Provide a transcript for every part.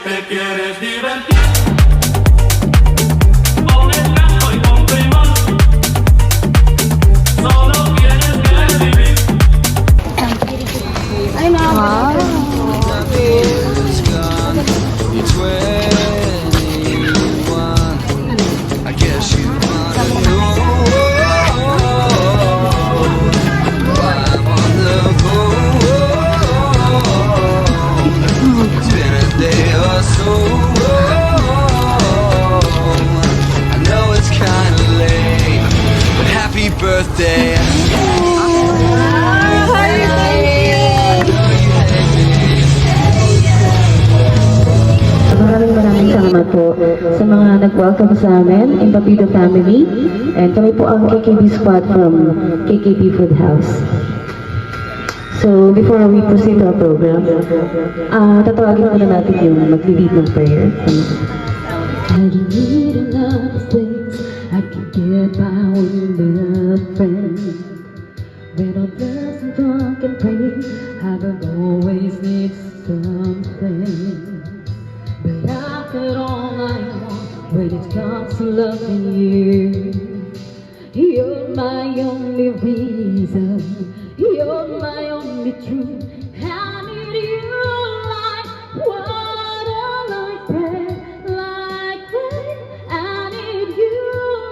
te quieres divertir. Con el canto y con primor, solo tienes que vivir. Ay, mama. Birthday. Maraming salamat po sa mga nag-welcome sa amin, Impapido family, and kami po ang KKB squad from KKB Food House. So, before we proceed to our program, tatawagin muna natin yung mag-lead ng prayer. I don't need a lot of things, I can get by with a friend. When I'm just drunk and pray, I don't always need something. But I've got all I want when it comes to loving you. You're my only reason, you're my only truth. I need you like water, like bread, like rain. I need you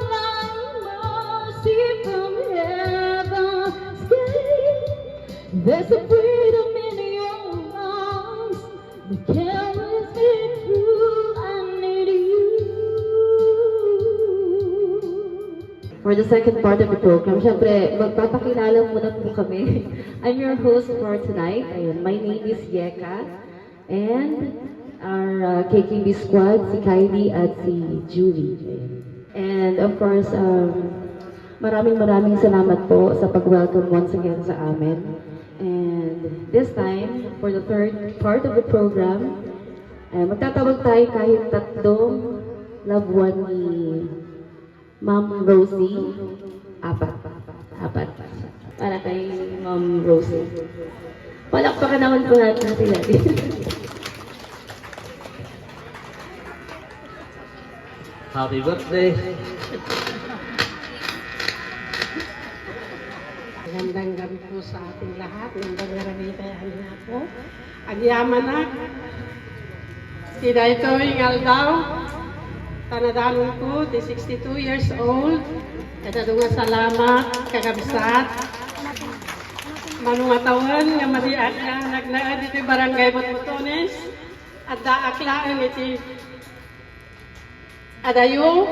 like mercy from heaven's gate. There's a freedom in your arms that carries me through. I need you. For the second part of the program, syempre, magpapakilala muna po kami. I'm your host for tonight. Ayun, my name is Yeka. And our KKB squad, si Kylie at si Julie. And of course, maraming salamat po sa pag-welcome once again sa amin. And this time, for the third part of the program, magtatawag tayo kahit tatlong loved one ni Ma'am Rosie. Apat. Para kay Ma'am Rosie. Palakpakan naman po natin sila. Happy birthday! Magandang gabi po sa ating lahat. Magandang gabi tayo na po. Agyaman na. Sida ito yung aldaw. Tanadanon ko, di 62 years old. Kadadunga salamat, kagabsat. Manungatawan nga madiak na nagnaad ito barangay Botones. At daaklaan iti adayo.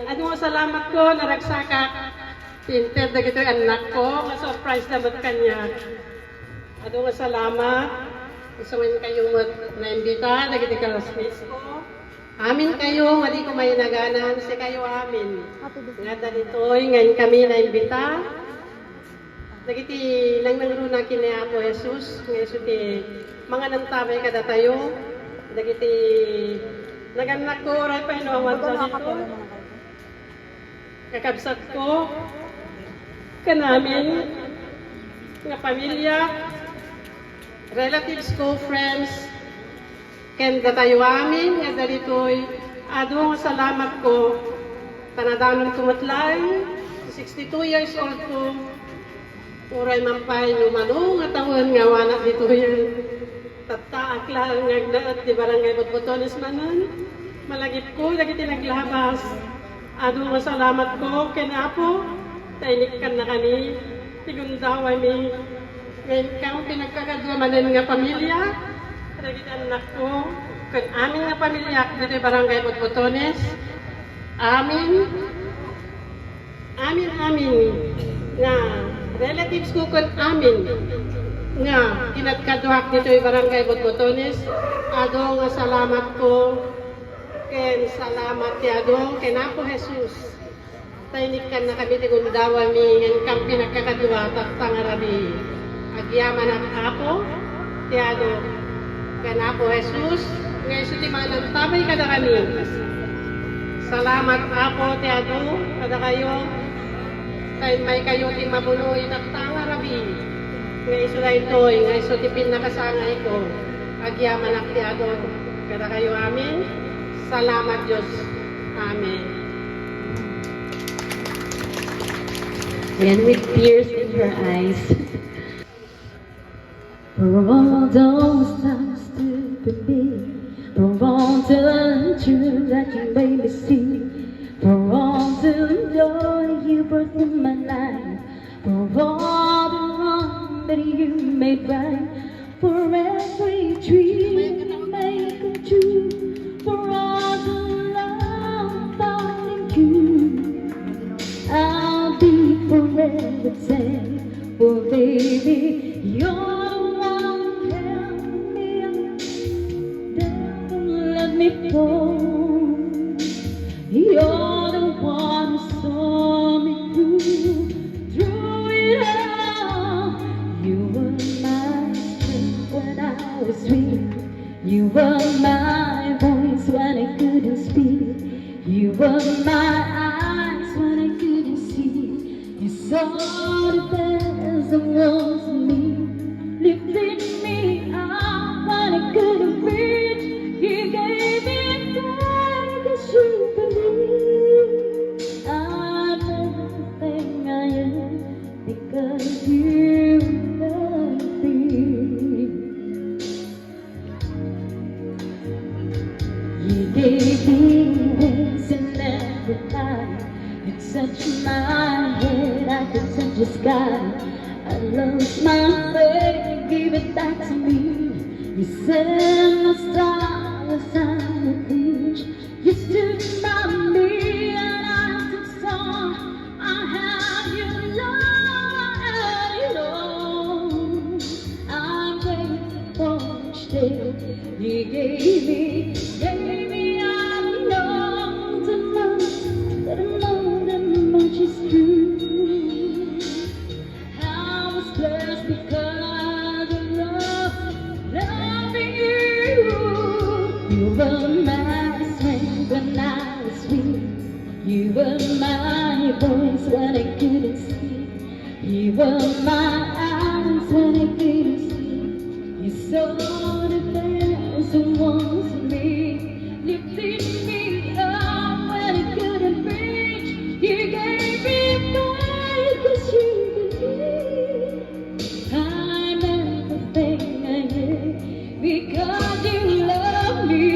Ano salamat ko, naragsaka. Tinted na gito anak ko, ma-surprise naman kanya. Ado nga salamat. Gusto mo kayong na-imbita, nagiti kalasmis ko. Amin kayo, hindi ko may naganan, si kayo amin. Nga dalitoy, ngayon kami na-imbita. Nagiti lang nang runa kinaya po Jesus, ngayon ti mga nantabay kada tayo. Nagiti naganak ko, ray pa inawan sa dito. Kakabsat ko, kanamin, nga pamilya, relatives ko, friends, kenda tayo amin, nga dalitoy, adong salamat ko, tanadanon kumatlay, 62 years old ko, uray mampay, numano, nga taon nga wana dito yan, tataak lang, nga agdaat, di barangay Botones manan, malagip ko, lagi tinaglabas, adong salamat ko, kinapo, tainikan na kani, tigundaway mi, ngayon kang pinagkakadwamanan nga pamilya, Ragit anak ko, kan amin nga pamilya, dito barangay Botones, amin, nga relatives ko kan amin, nga kinagkaduhak dito barangay Botones, adong nga salamat ko, ken salamat ti adong kenapo Jesus, tainikan na kami tigundawa mi, ngayon kang pinagkakadwa, taktangarabi, agyaman ang apo, ti adong, Kanapo Jesus, ngayon sa timanan, tabay kada kami. Salamat apo, tiado, kada kayo. Kahit may kayo ti mabuno, itaktanga rabi. Ngayon sa ito, ngayon sa tipin na kasangay ko. agyaman at tiador. Kada kayo amin. Salamat Diyos. Amen. And with tears in her eyes. For all those times to be, for all the truth that you made me see, for all the joy you brought in my life, for all the wrong that you made right, for every dream you made come true, for all the love found in you. I'll be forever thankful, baby. You're the one who held me up, never let me fall. You're the one who saw me through it all. You were my strength when I was weak. You were my voice when I couldn't speak. You were my eyes when I couldn't see. You saw the best of was in me, lifted me up when I couldn't reach. You gave me strength as you believe. I'm everything I am because you love me. You gave me wings and every night. You touched my head, I could touch the sky. I lost my faith, give it back to me. You said my star was out of reach. You stood by me and I took song. I had your love, I had it all. I'm grateful for each day you gave me. I know that much is true. I was blessed because of loving you. You were my strength when I was weak. You were my voice when I couldn't speak. You were my eyes when I couldn't see. You saw the best of was in me, lifted me up when I couldn't reach. You gave me faith 'cause you believe. I'm everything I am because you love me.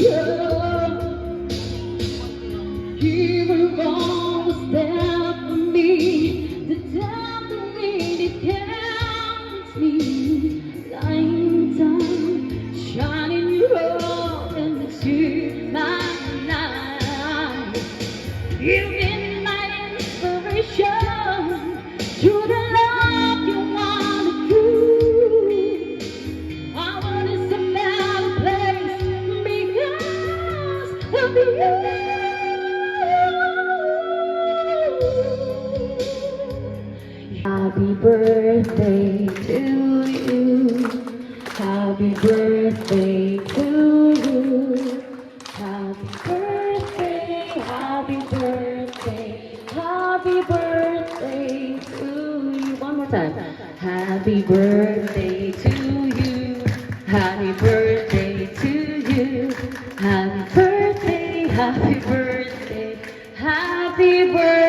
Oh, you were always there for me. The time for me that counts me. Lying down, shining your into my life. You've been my inspiration to the love you want to do. I want to some better place because of you. Happy birthday to you. Happy birthday to you. Happy birthday, happy birthday, happy birthday to you. One more time. Happy birthday to you. Happy birthday to you. Happy birthday, happy birthday, happy birthday.